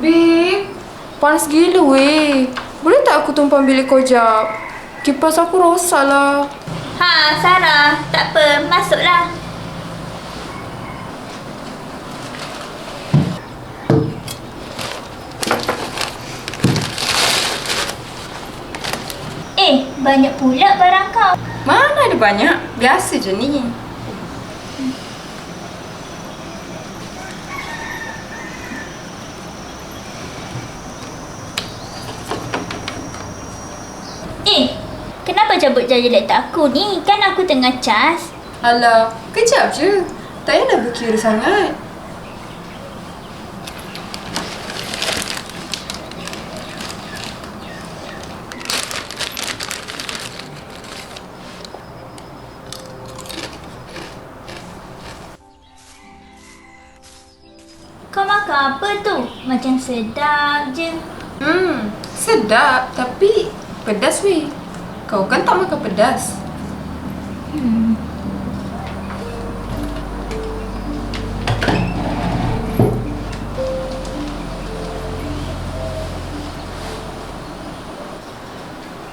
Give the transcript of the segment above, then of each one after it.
Babe, panas gila weh. Boleh tak aku tumpang bilik kau jap? Kipas aku rosak lah. Ha, Sarah. Tak apa, masuklah. Banyak pula barang kau. Mana ada banyak? Biasa je ni. Kenapa cabut jari laptop aku ni? Kan aku tengah cas. Alah, kejap je. Tak payah berkira sangat. Kau makan apa tu? Macam sedap je. Sedap tapi pedas weh. Kau kan tak makan pedas.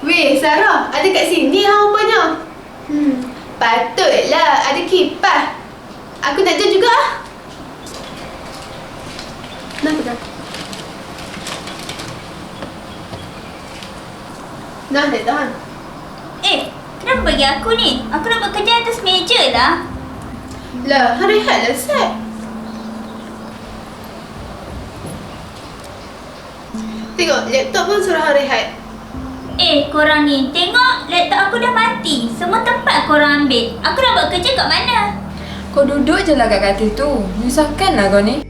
Weh, Sarah, ada kat sini lah rupanya. Patutlah ada kipas. Aku nak jual juga lah. Nah, pegang. Nah, tak tahan. Kenapa bagi aku ni? Aku nak bekerja atas meja lah. Lah, rehat lah, Sat. Tengok, laptop pun suruh rehat. Korang ni, tengok laptop aku dah mati. Semua tempat korang ambil. Aku nak buat kerja kat mana? Kau duduk je lah kat katil tu. Menyusahkan lah kau ni.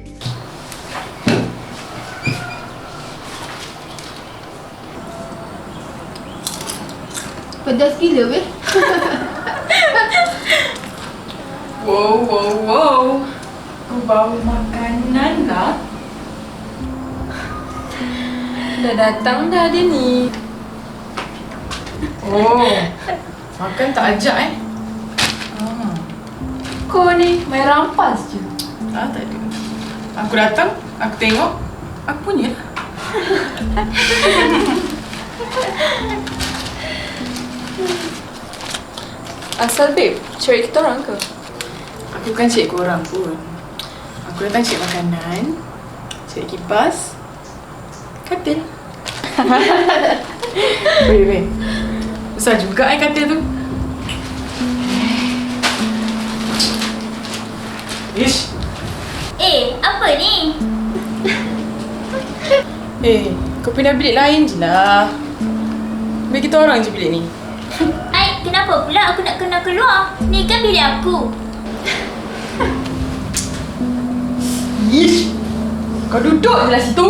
Pedas gila weh. Wow. Kau bawa makanan lah. Dah datang dah dia ni. Makan tak ajak Kau ni main rampas je. Tak ada. Aku datang, aku tengok, aku punya. Asal babe, cari kita orang ke? Aku bukan cik korang pun. Aku datang cik makanan, cik kipas, katil. Weh. Besar juga katil tu. Ish. Apa ni? Kau pindah bilik lain je lah. Biar kita orang je bilik ni. Kenapa pula aku nak kena keluar? Ni kan bilik aku. Ish. Kau duduk je lah situ.